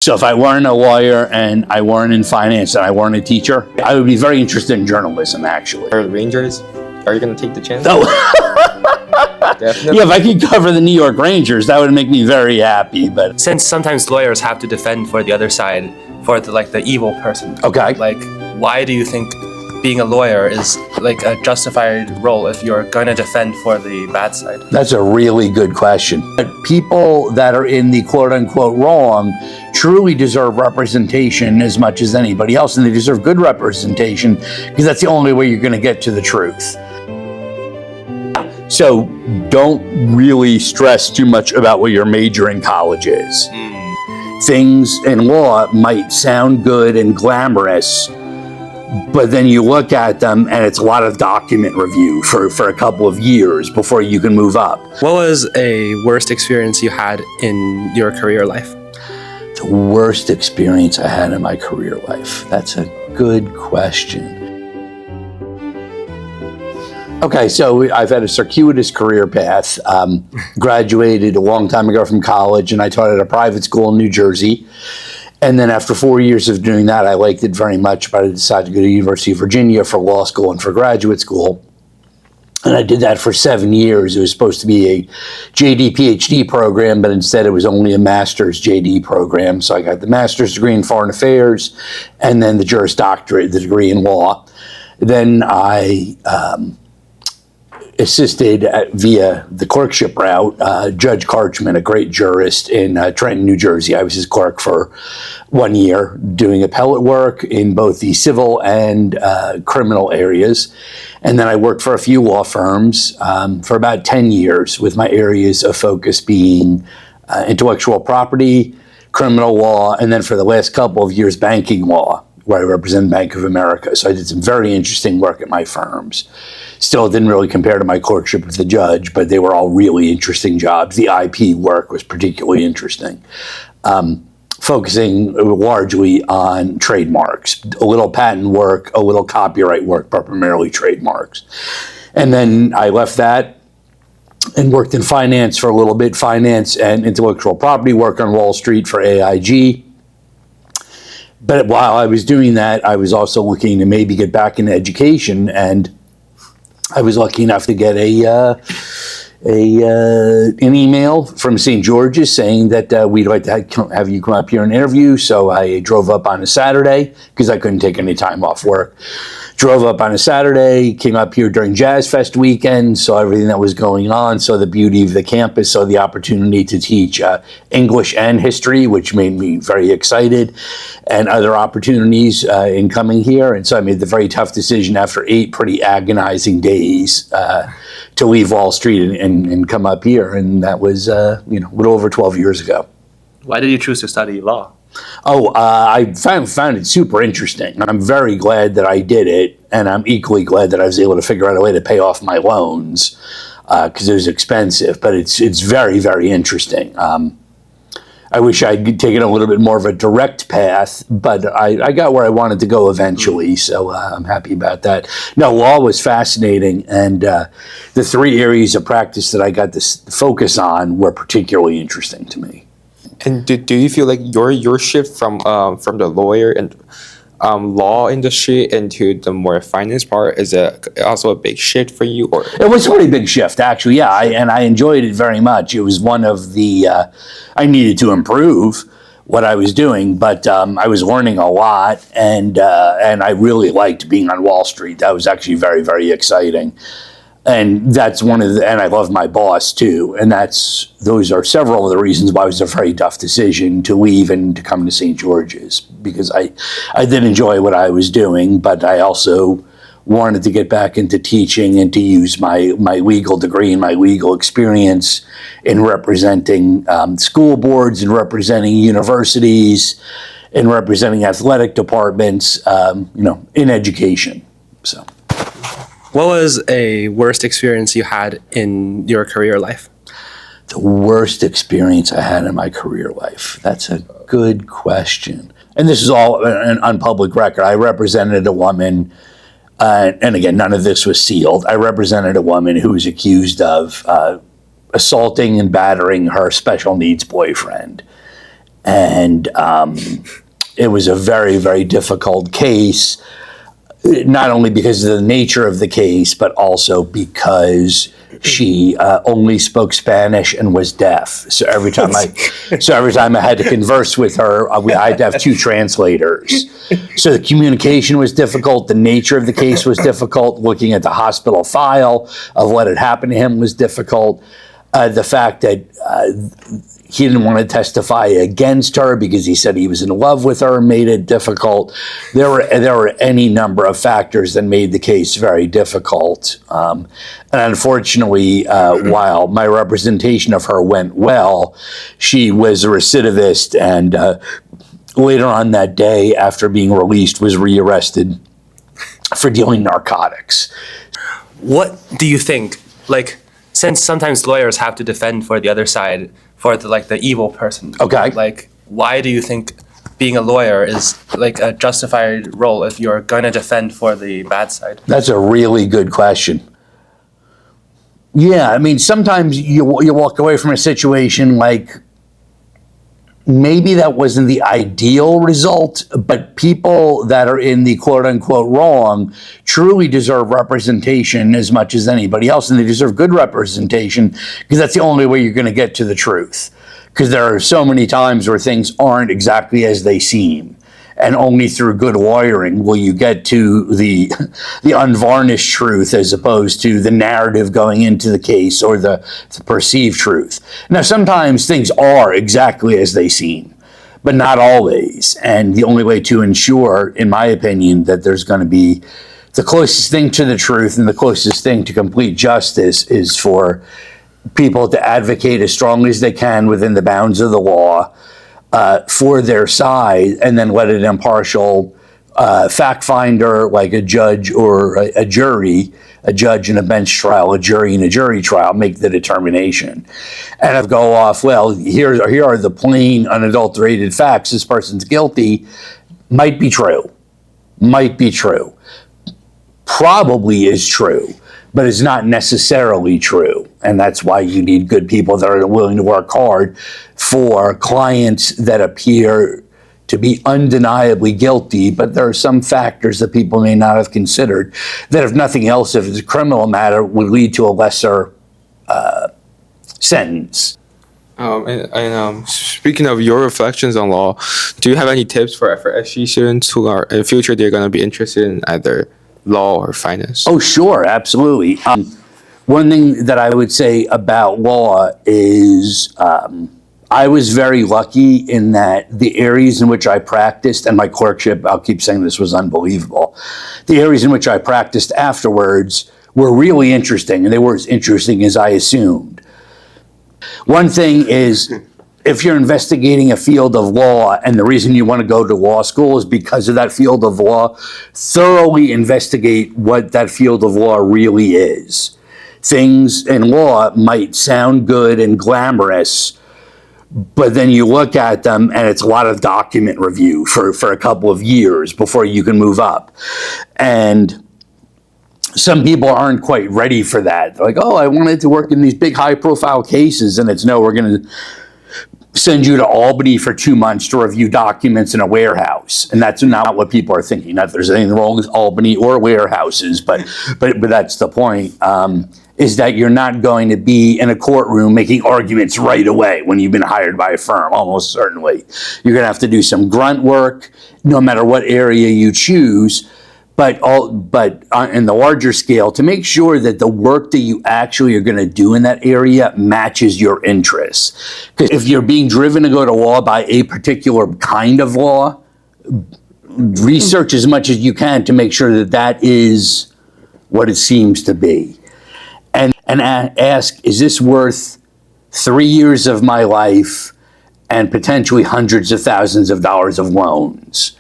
So if I weren't a lawyer and I weren't in finance and I weren't a teacher, I would be very interested in journalism, actually. Or Rangers? Are you going to take the chance? Oh. Definitely. Yeah, if I could cover the New York Rangers, that would make me very happy. But since sometimes lawyers have to defend for the other side, for the evil person. Okay. Like, why do you think being a lawyer is like a justified role if you're going to defend for the bad side? That's a really good question. But people that are in the quote unquote wrong truly deserve representation as much as anybody else, and they deserve good representation because that's the only way you're going to get to the truth. So don't really stress too much about what your major in college is. Things in law might sound good and glamorous, but then you look at them and it's a lot of document review for a couple of years before you can move up. What was a worst experience you had in your career life? The worst experience I had in my career life. That's a good question. Okay, so I've had a circuitous career path. Graduated a long time ago from college, and I taught at a private school in New Jersey. And then after 4 years of doing that, I liked it very much, but I decided to go to the University of Virginia for law school and for graduate school. And I did that for 7 years. It was supposed to be a JD PhD program, but instead it was only a master's JD program. So I got the master's degree in foreign affairs and then the Juris Doctorate, the degree in law. Then I assisted via the clerkship route, Judge Karchman, a great jurist in Trenton, New Jersey. I was his clerk for 1 year, doing appellate work in both the civil and criminal areas. And then I worked for a few law firms for about 10 years, with my areas of focus being intellectual property, criminal law, and then for the last couple of years, banking law, where I represent Bank of America. So I did some very interesting work at my firms. Still, it didn't really compare to my clerkship with the judge, but they were all really interesting jobs. The IP work was particularly interesting, focusing largely on trademarks, a little patent work, a little copyright work, but primarily trademarks. And then I left that and worked in finance for a little bit, finance and intellectual property work on Wall Street for AIG. But while I was doing that, I was also looking to maybe get back into education, and I was lucky enough to get an email from St. George's saying that we'd like to have you come up here and interview. So I drove up on a Saturday because I couldn't take any time off work. Drove up on a Saturday, came up here during Jazz Fest weekend, saw everything that was going on, saw the beauty of the campus, saw the opportunity to teach English and history, which made me very excited, and other opportunities in coming here. And so I made the very tough decision after 8 pretty agonizing days to leave Wall Street and come up here. And that was a little over 12 years ago. Why did you choose to study law? I found it super interesting. I'm very glad that I did it, and I'm equally glad that I was able to figure out a way to pay off my loans because it was expensive, but it's very, very interesting. I wish I'd taken a little bit more of a direct path, but I got where I wanted to go eventually, so I'm happy about that. No, law was fascinating, and the 3 areas of practice that I got to focus on were particularly interesting to me. And do you feel like your shift from the lawyer and law industry into the more finance part is also a big shift for you? Or it was a pretty big shift, actually. Yeah, I enjoyed it very much. It was one of the I needed to improve what I was doing, but I was learning a lot, and I really liked being on Wall Street. That was actually very, very exciting. And that's and I love my boss too. And those are several of the reasons why it was a very tough decision to leave and to come to St. George's, because I did enjoy what I was doing, but I also wanted to get back into teaching and to use my legal degree and my legal experience in representing school boards and representing universities and representing athletic departments, in education. So. What was a worst experience you had in your career life? The worst experience I had in my career life. That's a good question. And this is all on public record. I represented a woman, and again, none of this was sealed. I represented a woman who was accused of assaulting and battering her special needs boyfriend. And it was a very, very difficult case, not only because of the nature of the case, but also because she only spoke Spanish and was deaf. So every time I had to converse with her, I had to have two translators. So the communication was difficult. The nature of the case was difficult. Looking at the hospital file of what had happened to him was difficult. The fact that he didn't want to testify against her because he said he was in love with her made it difficult. There were any number of factors that made the case very difficult. And unfortunately, while my representation of her went well, she was a recidivist, and later on that day, after being released, was rearrested for dealing narcotics. What do you think? Like, since sometimes lawyers have to defend for the other side, for the evil person. Okay. Like, why do you think being a lawyer is like a justified role if you're going to defend for the bad side? That's a really good question. Yeah, I mean, sometimes you walk away from a situation like maybe that wasn't the ideal result, but people that are in the quote unquote wrong truly deserve representation as much as anybody else, and they deserve good representation because that's the only way you're going to get to the truth. Because there are so many times where things aren't exactly as they seem, and only through good lawyering will you get to the unvarnished truth as opposed to the narrative going into the case or the perceived truth. Now, sometimes things are exactly as they seem, but not always. And the only way to ensure, in my opinion, that there's going to be the closest thing to the truth and the closest thing to complete justice is for people to advocate as strongly as they can within the bounds of the law for their side, and then let an impartial fact finder like a judge or a jury, a judge in a bench trial, a jury in a jury trial, make the determination. And if go off, well, here are the plain, unadulterated facts, this person's guilty, might be true, probably is true, but it's not necessarily true. And that's why you need good people that are willing to work hard for clients that appear to be undeniably guilty, but there are some factors that people may not have considered that, if nothing else, if it's a criminal matter, would lead to a lesser sentence. Speaking of your reflections on law, do you have any tips for FRSG students who are in the future they're going to be interested in either law or finance? Oh, sure, absolutely. One thing that I would say about law is I was very lucky in that the areas in which I practiced, and my clerkship, I'll keep saying this, was unbelievable. The areas in which I practiced afterwards were really interesting, and they were as interesting as I assumed. One thing is, if you're investigating a field of law and the reason you want to go to law school is because of that field of law, thoroughly investigate what that field of law really is. Things in law might sound good and glamorous, but then you look at them and it's a lot of document review for a couple of years before you can move up. And some people aren't quite ready for that. They're like, oh, I wanted to work in these big high profile cases, and it's no, we're going to send you to Albany for 2 months to review documents in a warehouse. And that's not what people are thinking. Not that there's anything wrong with Albany or warehouses, but that's the point, is that you're not going to be in a courtroom making arguments right away when you've been hired by a firm, almost certainly. You're going to have to do some grunt work, no matter what area you choose, but in the larger scale, to make sure that the work that you actually are going to do in that area matches your interests. Because if you're being driven to go to law by a particular kind of law, research as much as you can to make sure that that is what it seems to be. And ask, is this worth 3 years of my life and potentially hundreds of thousands of dollars of loans?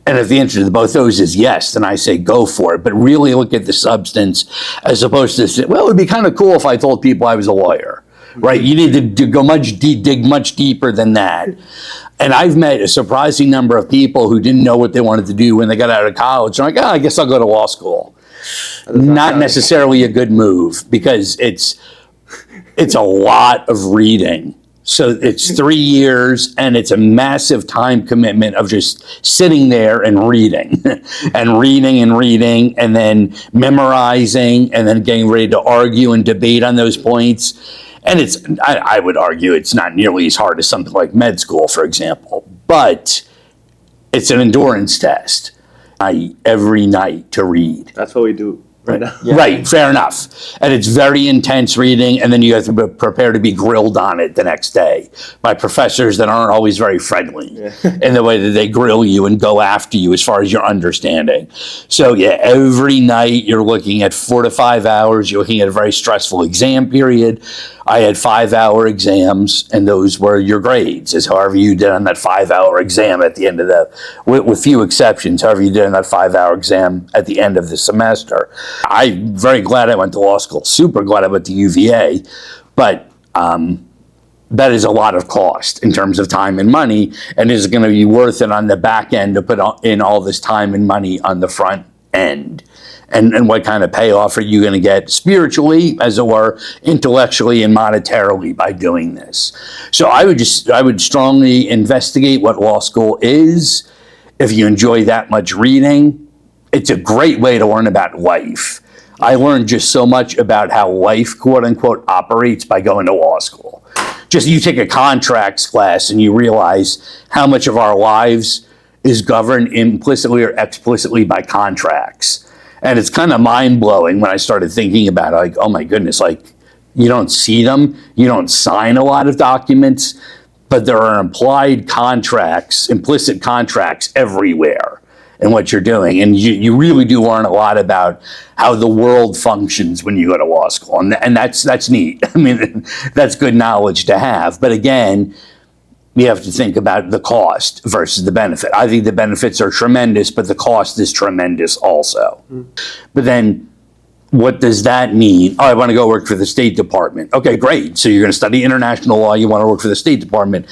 And if the answer to both those is yes, then I say go for it. But really look at the substance as opposed to say, well, it would be kind of cool if I told people I was a lawyer, right? You need to go dig much deeper than that. And I've met a surprising number of people who didn't know what they wanted to do when they got out of college. They're like, I guess I'll go to law school. Not necessarily a good move, because it's a lot of reading. So it's 3 years, and it's a massive time commitment of just sitting there and reading and reading and reading and then memorizing and then getting ready to argue and debate on those points. And I would argue it's not nearly as hard as something like med school, for example, but it's an endurance test. Every night to read. That's what we do right now. Right, fair enough. And it's very intense reading, and then you have to be prepared to be grilled on it the next day by professors that aren't always very friendly in the way that they grill you and go after you as far as your understanding. So yeah, every night you're looking at 4 to 5 hours. You're looking at a very stressful exam period. I had 5-hour exams, and those were your grades, is however you did on that 5-hour exam at the end of with few exceptions, however you did on that 5-hour exam at the end of the semester. I'm very glad I went to law school, super glad I went to UVA, but that is a lot of cost in terms of time and money, and is it going to be worth it on the back end to put in all this time and money on the front end? And what kind of payoff are you going to get spiritually, as it were, intellectually and monetarily by doing this? So I would strongly investigate what law school is. If you enjoy that much reading, it's a great way to learn about life. I learned just so much about how life, quote unquote, operates by going to law school. Just you take a contracts class and you realize how much of our lives is governed implicitly or explicitly by contracts. And it's kind of mind-blowing when I started thinking about it, like, oh my goodness, like, you don't see them, you don't sign a lot of documents, but there are implied contracts, implicit contracts everywhere in what you're doing. And you really do learn a lot about how the world functions when you go to law school. And that's neat. I mean, that's good knowledge to have. But again, you have to think about the cost versus the benefit. I think the benefits are tremendous, but the cost is tremendous also. But then what does that mean? Oh, I want to go work for the State Department. Okay, great. So you're going to study international law. You want to work for the State Department.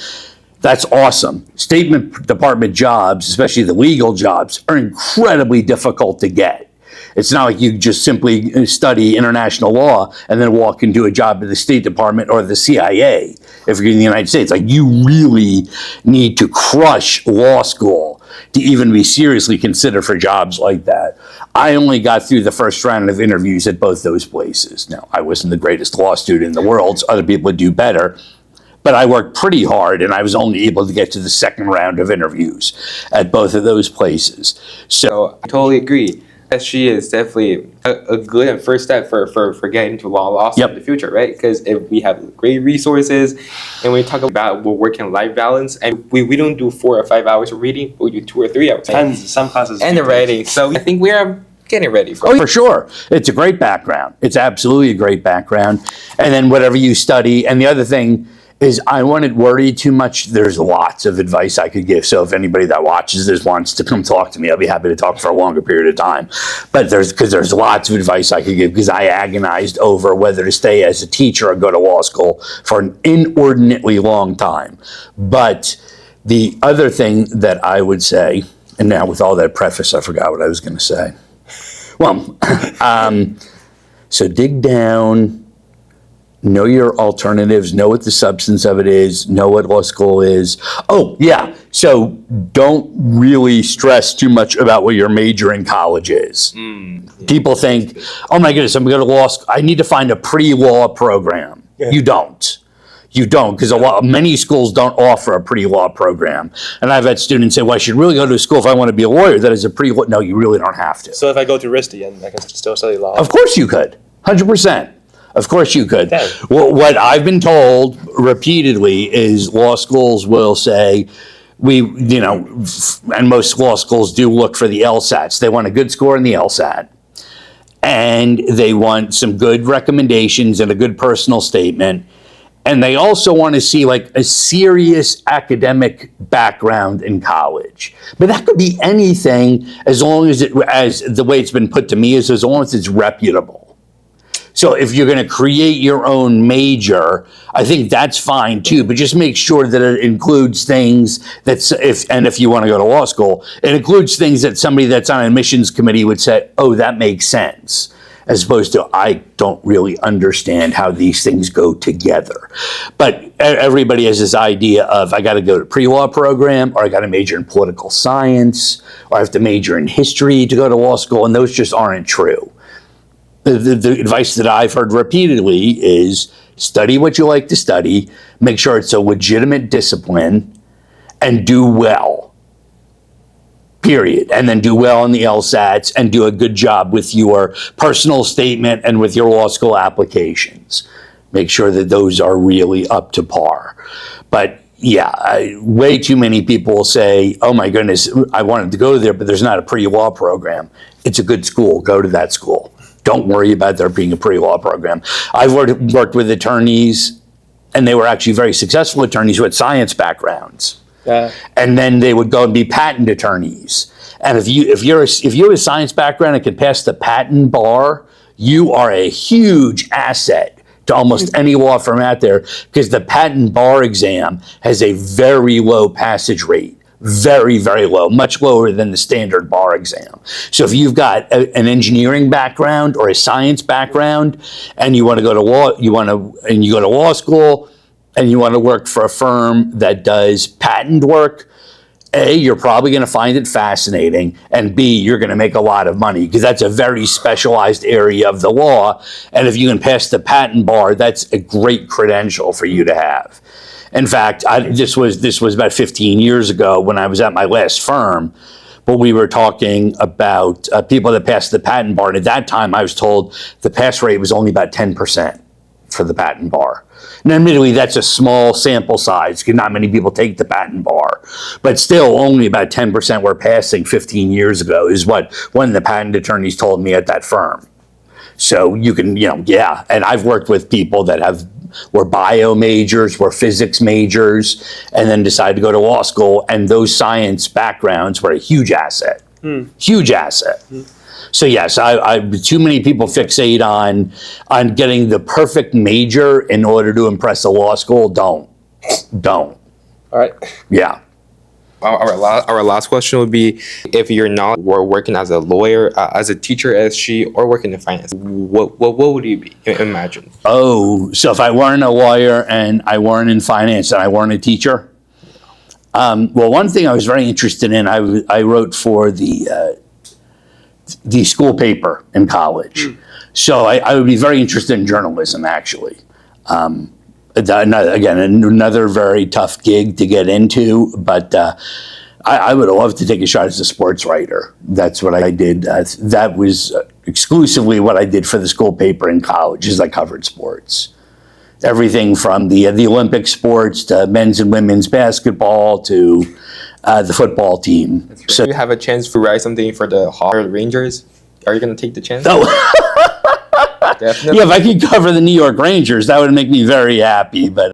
That's awesome. State Department jobs, especially the legal jobs, are incredibly difficult to get. It's not like you just simply study international law and then walk into a job at the State Department or the CIA if you're in the United States. Like, you really need to crush law school to even be seriously considered for jobs like that. I only got through the first round of interviews at both those places. Now, I wasn't the greatest law student in the world, so other people would do better. But I worked pretty hard, and I was only able to get to the second round of interviews at both of those places. So I totally agree. SG is definitely a good and first step for getting into law school in the future, right? Because if we have great resources and we talk about work-and-life balance, and we don't do 4 or 5 hours of reading, we do 2 or 3 hours. Depends. Some classes And do the writing. So I think we are getting ready for Oh, for sure. It's a great background. It's absolutely a great background. And then whatever you study. And the other thing is, I wouldn't worry too much. There's lots of advice I could give. So if anybody that watches this wants to come talk to me, I'll be happy to talk for a longer period of time. But there's lots of advice I could give, because I agonized over whether to stay as a teacher or go to law school for an inordinately long time. But the other thing that I would say, and now with all that preface, I forgot what I was going to say. Well, so dig down. Know your alternatives, know what the substance of it is, know what law school is. Oh, yeah. So don't really stress too much about what your major in college is. People think, oh my goodness, I'm going to go to law school. I need to find a pre-law program. Yeah. You don't. You don't, because many schools don't offer a pre-law program. And I've had students say, well, I should really go to a school if I want to be a lawyer that is a pre-law. No, you really don't have to. So if I go to RISD and I can still study law? Of course you could, 100%. Of course you could. Okay. Well, what I've been told repeatedly is law schools will say, and most law schools do look for the LSATs. They want a good score in the LSAT, and they want some good recommendations and a good personal statement. And they also want to see like a serious academic background in college. But that could be anything, as long as the way it's been put to me is, as long as it's reputable. So if you're going to create your own major, I think that's fine too, but just make sure that it includes things if you want to go to law school, it includes things that somebody that's on an admissions committee would say, oh, that makes sense. as opposed to I don't really understand how these things go together. But everybody has this idea of I got to go to pre-law program, or I got to major in political science, or I have to major in history to go to law school, and those just aren't true. The advice that I've heard repeatedly is study what you like to study, make sure it's a legitimate discipline, and do well. Period. And then do well in the LSATs and do a good job with your personal statement and with your law school applications. Make sure that those are really up to par. But yeah, way too many people will say, oh my goodness, I wanted to go there, but there's not a pre-law program. It's a good school. Go to that school. Don't worry about there being a pre-law program. I've worked with attorneys, and they were actually very successful attorneys who had science backgrounds. And then they would go and be patent attorneys. And if you have a science background and can pass the patent bar, you are a huge asset to almost any law firm out there, because the patent bar exam has a very low passage rate. Very, very low, much lower than the standard bar exam. So if you've got an engineering background or a science background, and you want to go to law, you go to law school, and you want to work for a firm that does patent work, A, you're probably going to find it fascinating, and B, you're going to make a lot of money, because that's a very specialized area of the law, and if you can pass the patent bar, that's a great credential for you to have. In fact, this was about 15 years ago when I was at my last firm, but we were talking about people that passed the patent bar, and at that time I was told the pass rate was only about 10% for the patent bar. Now, admittedly, that's a small sample size because not many people take the patent bar, but still only about 10% were passing 15 years ago is what one of the patent attorneys told me at that firm. So you can, yeah, and I've worked with people that were bio majors, were physics majors, and then decided to go to law school, and those science backgrounds were a huge asset. Huge asset. So yes, too many people fixate on getting the perfect major in order to impress a law school. Don't. All right. Yeah. Our last question would be, if you're not working as a lawyer, as a teacher, or working in finance, what would you be? Imagine. Oh, so if I weren't a lawyer and I weren't in finance and I weren't a teacher? Well, one thing I was very interested in, I wrote for the school paper in college. So I would be very interested in journalism, actually. Another very tough gig to get into, but I would love to take a shot as a sports writer. That's what I did. That was exclusively what I did for the school paper in college, is I covered sports. Everything from the Olympic sports to men's and women's basketball to the football team. So if you have a chance to write something for the Harvard Rangers, are you going to take the chance? Oh. Definitely. Yeah, if I could cover the New York Rangers, that would make me very happy. But